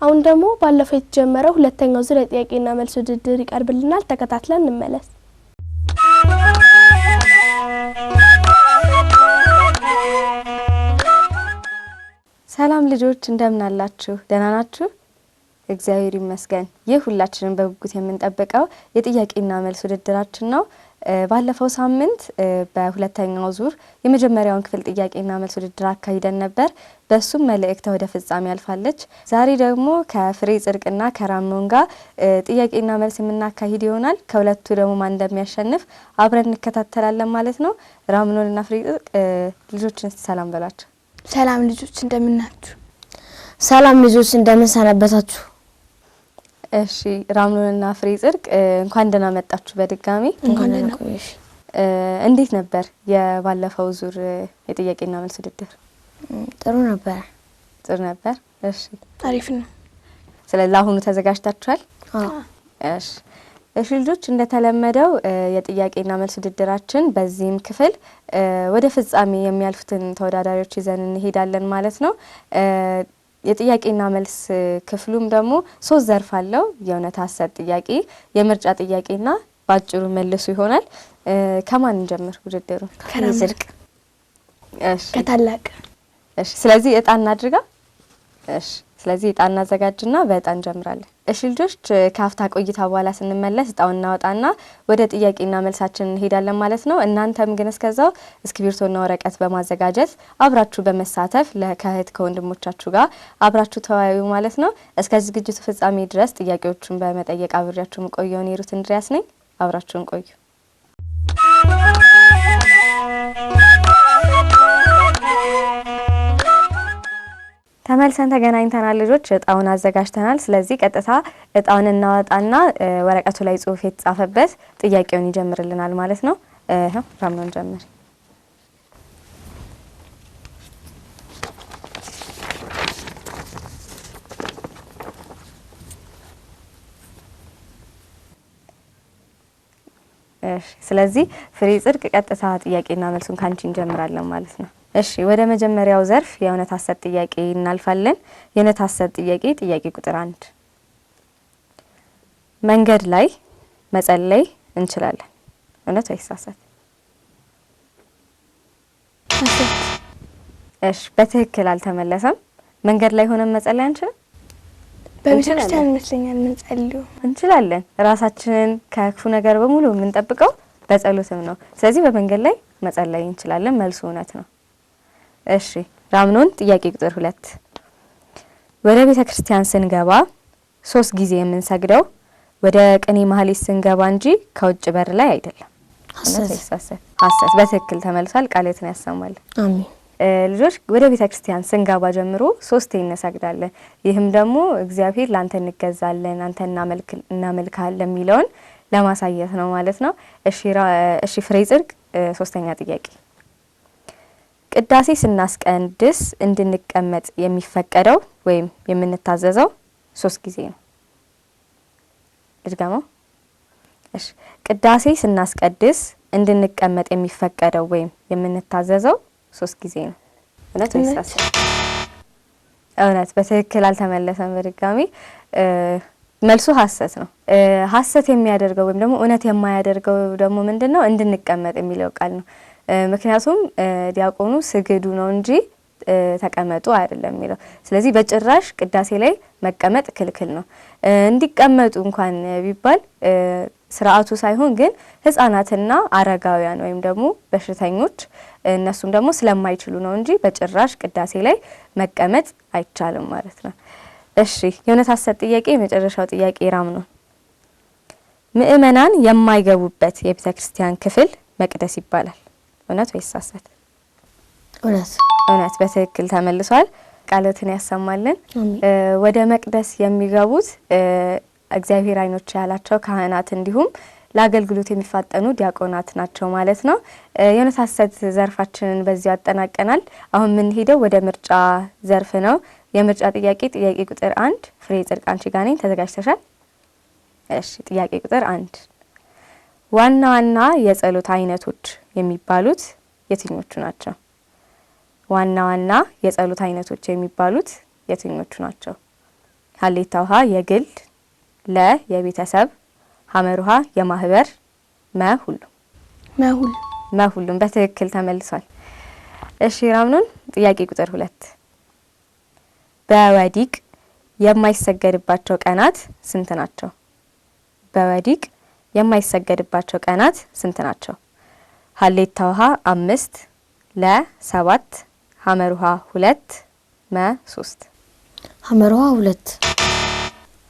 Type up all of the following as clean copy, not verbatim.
አሁን ደግሞ ባለፈው የተጀመረው ሁለተኛው ዙር የጥያቄና መልስ ውድድር ይቀርብልናል። ተከታትለን እንመለስ። ሰላም ልጆች እንደምን አላችሁ? ደህና ናችሁ? እግዚአብሔር ይመስገን። ይህ ሁላችንም በጉጉት የምንጠብቀው የጥያቄና መልስ ውድድራችን ነው። ባለፈው ሳምንት በሁለተኛው ዙር የመጀመሪያውን ክፍል ጥያቄና መልስ ውድድር አካሂደን ነበር። በሱም መልእክት ወደ ፍጻሜ ያልፋለች። ዛሬ ደግሞ ከፍሬ ጽድቅና ከራምኖን ጋር ጥያቄና መልስ የምናካሂድ ይሆናል። ከሁለቱ ደግሞ ማን እንደሚያሸንፍ አብረን እንከታተላለን ማለት ነው። ራምኖንና ፍሬ ጽድቅ ልጆችን ሰላም በላቸው። ሰላም ልጆች እንደምን ናችሁ? ሰላም ልጆች እንደምን ሰነበታችሁ? እሺ ራምኖንና ፍሬ ጽድቅ እንኳን ደህና መጣችሁ በድጋሚ። እንኳን ደህና ቆየሽ። እንዴት ነበር የባለፈው ዙር የጥያቄና መልስ ውድድር? ጥሩ ነበር። ጥሩ ነበር። እሺ አሪፍ ነው። ስለዚህ አሁኑ ተዘጋጅታችኋል? እሺ ልጆች እንደተለመደው የጥያቄና መልስ ውድድራችን በዚህም ክፍል ወደ ፍጻሜ የሚያልፉትን ተወዳዳሪዎች ይዘን እንሄዳለን ማለት ነው። የጥያቄና መልስ ክፍሉም ደግሞ 3 ዘርፍ አለው። የእውነት ሐሰት ጥያቄ፣ የምርጫ ጥያቄና ባጭሩ መልሱ ይሆናል። ከማን እንጀምር ውድድሩ? ከጽድቅ። እሺ ከታላቅ። እሺ ስለዚህ እጣ እናድርጋ። እሺ ስለዚህ እጣ እናዘጋጅና በእጣ እንጀምራለን። እሺ ልጆች ከአፍታ ቆይታ በኋላ ስንመለስ እጣውን እናወጣና ወደ ጥያቄና መልሳችን እንሄዳለን ማለት ነው። እናንተም ግን እስከዛው እስክሪብቶና ወረቀት በማዘጋጀት አብራችሁ በመሳተፍ ከእህት ከወንድሞቻችሁ ጋር አብራችሁ ተወያዩ ማለት ነው። እስከ ዝግጅቱ ፍጻሜ ድረስ ጥያቄዎቹን በመጠየቅ አብሬያችሁ ቆየውን ሂሩት እንድሪያስ ነኝ። አብራችሁን ቆዩ። ተመልሰን ተገናኝተናል ልጆች። እጣውን አዘጋጅተናል። ስለዚህ ቀጥታ እጣውን እናወጣና ወረቀቱ ላይ ጽሁፍ የተጻፈበት ጥያቄውን ይጀምርልናል ማለት ነው። ራምኖን ጀምር። እሺ ስለዚህ ፍሬ ጽድቅ ቀጥታ ጥያቄና መልሱን ካንቺ እንጀምራለን ማለት ነው። እሺ ወደ መጀመሪያው ዘርፍ የእውነት ሐሰት ጥያቄ እናልፋለን። የእውነት ሐሰት ጥያቄ ጥያቄ ቁጥር 1 መንገድ ላይ መጸለይ እንችላለን? እውነት ወይስ ሐሰት? እሺ በትክክል አልተመለሰም። መንገድ ላይ ሆነን መጸለይ አንችልም? በቤተክርስቲያን ይመስለኛል እንጸልዩ እንችላለን። ራሳችንን ከክፉ ነገር በሙሉ የምንጠብቀው በጸሎትም ነው። ስለዚህ በመንገድ ላይ መጸለይ እንችላለን። መልሱ እውነት ነው። እሺ ራምኖን ጥያቄ ቁጥር 2 ወደ ቤተክርስቲያን ስንገባ 3 ጊዜ የምንሰግደው ወደ ቅኔ ማህሌት ስንገባ እንጂ ከውጭ በር ላይ አይደለም? ሐሰት። በትክክል ተመልሷል። ቃልህን ያሰማል። አሜን። ልጆች ወደ ቤተክርስቲያን ስንገባ ጀምሮ 3 እንሰግዳለን። ይህም ደግሞ እግዚአብሔር ላንተ እንገዛለን፣ አንተ እናመልካለን የሚለውን ለማሳየት ነው ማለት ነው። እሺ ፍሬ ጽድቅ 3ኛ ጥያቄ ቅዳሴ ስናስቀድስ እንድንቀመጥ የሚፈቀደው ወይም የምንታዘዘው 3 ጊዜ ነው? ድጋሜው። እሺ ቅዳሴ ስናስቀድስ እንድንቀመጥ የሚፈቀደው ወይም የምንታዘዘው 3 ጊዜ ነው? እውነት ወይስ ሐሰት? እውነት። በትክክል አልተመለሰም። በድጋሚ መልሱ ሐሰት ነው። ሐሰት የሚያደርገው ወይም ደግሞ እውነት የማያደርገው ደግሞ ምንድነው? እንድንቀመጥ የሚለው ቃል ነው። ምክንያቱም ዲያቆኑ ስግዱ ነው እንጂ ተቀመጡ አይደለም የሚለው። ስለዚህ በጭራሽ ቅዳሴ ላይ መቀመጥ ክልክል ነው። እንዲቀመጡ እንኳን ቢባል ስርዓቱ ሳይሆን ግን ህፃናትና አረጋውያን ወይም ደግሞ በሽተኞች እነሱም ደግሞ ስለማይችሉ ነው እንጂ በጭራሽ ቅዳሴ ላይ መቀመጥ አይቻልም ማለት ነው። እሺ የእውነት ሐሰት ጥያቄ የመጨረሻው ጥያቄ ራምኖን ምእመናን የማይገቡበት የቤተክርስቲያን ክፍል መቅደስ ይባላል? እውነት ወይስ ሐሰት? እውነት። በትክክል ተመልሷል። ቃልህን ያሰማልን። ወደ መቅደስ የሚገቡት እግዚአብሔር አይኖች ያላቸው ካህናት እንዲሁም ለአገልግሎት የሚፋጠኑ ዲያቆናት ናቸው ማለት ነው። የእውነት ሐሰት ዘርፋችንን በዚህ አጠናቀናል። አሁን ምን ሄደው ወደ ምርጫ ዘርፍ ነው። የምርጫ ጥያቄ ቁጥር 1 ፍሬ ጽድቅ አንቺ ጋር ነኝ። ተዘጋጅተሻል? እሺ ጥያቄ ቁጥር 1 ዋና ዋና የጸሎት አይነቶች የሚባሉት የትኞቹ ናቸው? ዋና ዋና የጸሎት አይነቶች የሚባሉት የትኞቹ ናቸው? ሀሌታ ውሃ የግል፣ ለ የቤተሰብ፣ ሐመሩሃ የማህበር፣ መ ሁሉም። ሁሉም በትክክል ተመልሷል። እሺ ራምኖን ጥያቄ ቁጥር 2 በወዲቅ የማይሰገድባቸው ቀናት ስንት ናቸው? በወዲቅ የማይሰገድባቸው ቀናት ስንት ናቸው? ሀሌታ ውሃ 5፣ ለ 7፣ ሐመሩሃ 2፣ መ 3። ሐመሩሃ 2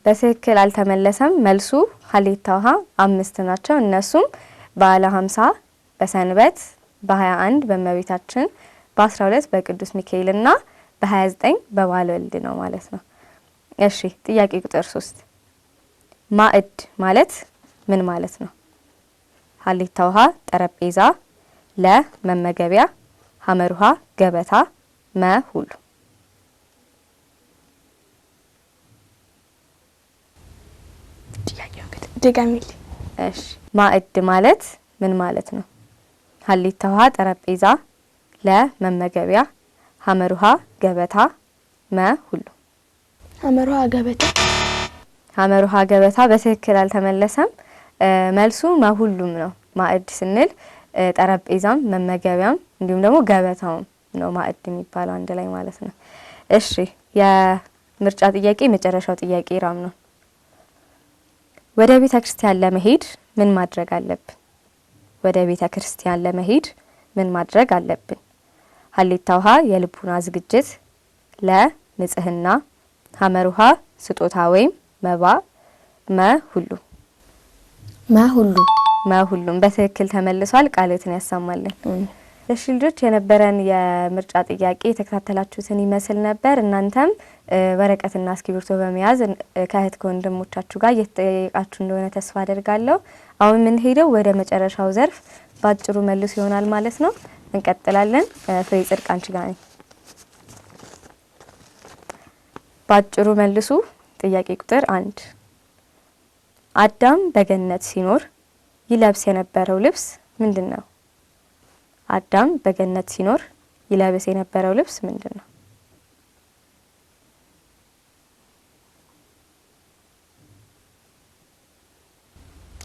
በትክክል አልተመለሰም። መልሱ ሀሌታ ውሃ 5 ናቸው። እነሱም በዓለ 50 በሰንበት፣ በ21 በእመቤታችን፣ በ12 በቅዱስ ሚካኤልና በ29 በበዓለ ወልድ ነው ማለት ነው። እሺ ጥያቄ ቁጥር 3 ማዕድ ማለት ምን ማለት ነው? ሀሌታ ውሃ ጠረጴዛ፣ ለ መመገቢያ፣ ሐመሩሃ ገበታ፣ መ ሁሉ። ድጋሚል። እሺ ማዕድ ማለት ምን ማለት ነው? ሀሌታ ውሃ ጠረጴዛ፣ ለ መመገቢያ፣ ሐመሩሃ ገበታ፣ መ ሁሉ። ሐመሩሃ ገበታ። ሐመሩሃ ገበታ በትክክል አልተመለሰም። መልሱ መሁሉም ነው። ማዕድ ስንል ጠረጴዛም መመገቢያም እንዲሁም ደግሞ ገበታውም ነው ማዕድ የሚባለው አንድ ላይ ማለት ነው። እሺ የምርጫ ጥያቄ መጨረሻው ጥያቄ ራም ነው። ወደ ቤተ ክርስቲያን ለመሄድ ምን ማድረግ አለብን? ወደ ቤተ ክርስቲያን ለመሄድ ምን ማድረግ አለብን? ሀሌታ ውሃ የልቡና ዝግጅት፣ ለ ንጽህና፣ ሐመሩሃ ስጦታ ወይም መባ፣ መ ሁሉ። ሁሉም በትክክል ተመልሷል። ቃልትን ያሰማልን። እሺ ልጆች የነበረን የምርጫ ጥያቄ የተከታተላችሁትን ይመስል ነበር። እናንተም ወረቀትና እስክሪብቶ በመያዝ ከእህት ከወንድሞቻችሁ ጋር እየተጠያየቃችሁ እንደሆነ ተስፋ አደርጋለሁ። አሁን የምንሄደው ወደ መጨረሻው ዘርፍ ባጭሩ መልሱ ይሆናል ማለት ነው። እንቀጥላለን። ፍሬ ጽድቅ አንቺ ጋር ነኝ። ባጭሩ መልሱ ጥያቄ ቁጥር 1 አዳም በገነት ሲኖር ይለብስ የነበረው ልብስ ምንድን ነው? አዳም በገነት ሲኖር ይለብስ የነበረው ልብስ ምንድን ነው?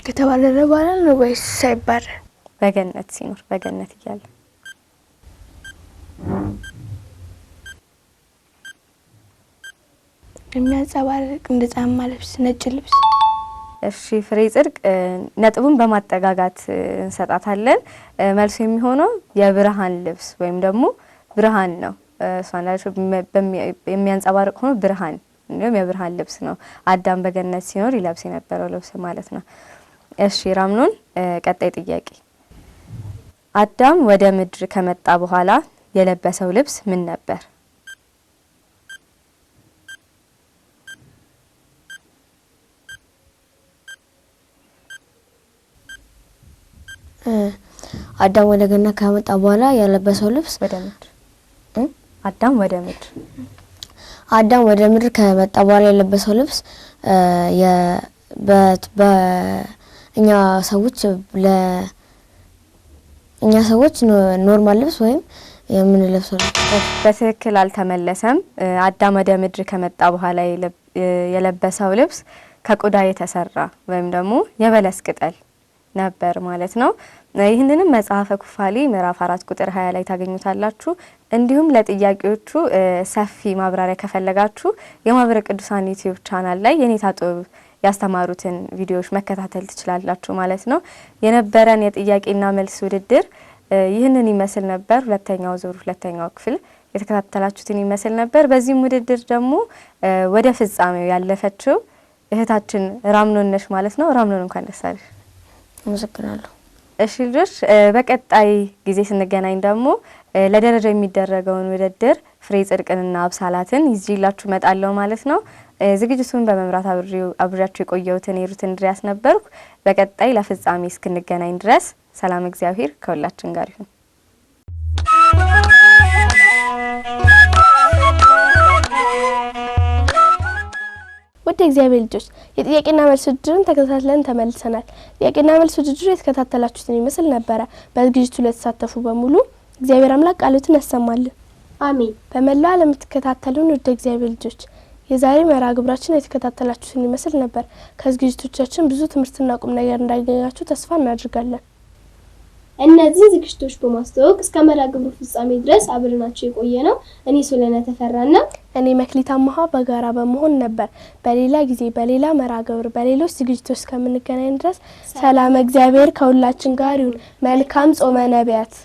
ከተባረረ በኋላ ነው ወይስ ሳይባረር? በገነት ሲኖር በገነት እያለ የሚያንጸባርቅ እንደ ጫማ ልብስ፣ ነጭ ልብስ። እሺ ፍሬ ጽድቅ ነጥቡን በማጠጋጋት እንሰጣታለን። መልሱ የሚሆነው የብርሃን ልብስ ወይም ደግሞ ብርሃን ነው። ሷንላሽ የሚያንጸባርቅ ሆኖ ብርሃን እንዲሁም የብርሃን ልብስ ነው። አዳም በገነት ሲኖር ይለብስ የነበረው ልብስ ማለት ነው። እሺ ራምኖን ቀጣይ ጥያቄ አዳም ወደ ምድር ከመጣ በኋላ የለበሰው ልብስ ምን ነበር? አዳም ወደ ገነት ከመጣ በኋላ የለበሰው ልብስ ወደ ምድር አዳም ወደ ምድር አዳም ወደ ምድር ከመጣ በኋላ የለበሰው ልብስ እኛ ሰዎች ኖርማል ልብስ ወይም የምንለብሰው ልብስ። በትክክል አልተመለሰም። አዳም ወደ ምድር ከመጣ በኋላ የለበሰው ልብስ ከቆዳ የተሰራ ወይም ደግሞ የበለስ ቅጠል ነበር ማለት ነው። ይህንንም መጽሐፈ ኩፋሌ ምዕራፍ 4 ቁጥር 20 ላይ ታገኙታላችሁ። እንዲሁም ለጥያቄዎቹ ሰፊ ማብራሪያ ከፈለጋችሁ የማህበረ ቅዱሳን ዩቲዩብ ቻናል ላይ የኔታ ጦብ ያስተማሩትን ቪዲዮዎች መከታተል ትችላላችሁ ማለት ነው። የነበረን የጥያቄና መልስ ውድድር ይህንን ይመስል ነበር። ሁለተኛው ዙር ሁለተኛው ክፍል የተከታተላችሁትን ይመስል ነበር። በዚህም ውድድር ደግሞ ወደ ፍጻሜው ያለፈችው እህታችን ራምኖን ነሽ ማለት ነው። ራምኖን እንኳን ደስ አለሽ። አመሰግናለሁ። እሺ ልጆች በቀጣይ ጊዜ ስንገናኝ ደግሞ ለደረጃ የሚደረገውን ውድድር ፍሬ ጽድቅንና አብሳላትን ይዤላችሁ እመጣለሁ ማለት ነው። ዝግጅቱን በመምራት አብሬያችሁ የቆየሁትን ሩት እንድሪያስ ነበርኩ። በቀጣይ ለፍጻሜ እስክንገናኝ ድረስ ሰላም እግዚአብሔር ከሁላችን ጋር ይሁን። ወደ እግዚአብሔር ልጆች የጥያቄና መልስ ውድድርን ተከታትለን ተመልሰናል። ጥያቄና መልስ ውድድሩ የተከታተላችሁትን ይመስል ነበረ። በዝግጅቱ ላይ ተሳተፉ በሙሉ እግዚአብሔር አምላክ ቃሉን ያሰማልን። አሜን። በመላው ዓለም የምትከታተሉን ወደ እግዚአብሔር ልጆች የዛሬ መርሃ ግብራችን የተከታተላችሁትን ይመስል ነበር። ከዝግጅቶቻችን ብዙ ትምህርትና ቁም ነገር እንዳገኛችሁ ተስፋ እናደርጋለን። እነዚህ ዝግጅቶች በማስተዋወቅ እስከ መርሃ ግብሩ ፍጻሜ ድረስ አብረናችሁ የቆየነው እኔ ሶለና ተፈራና እኔ መክሊት አማሃ በጋራ በመሆን ነበር። በሌላ ጊዜ በሌላ መርሃ ግብር በሌሎች ዝግጅቶች እስከምንገናኝ ድረስ ሰላም እግዚአብሔር ከሁላችን ጋር ይሁን። መልካም ጾመ ነቢያት።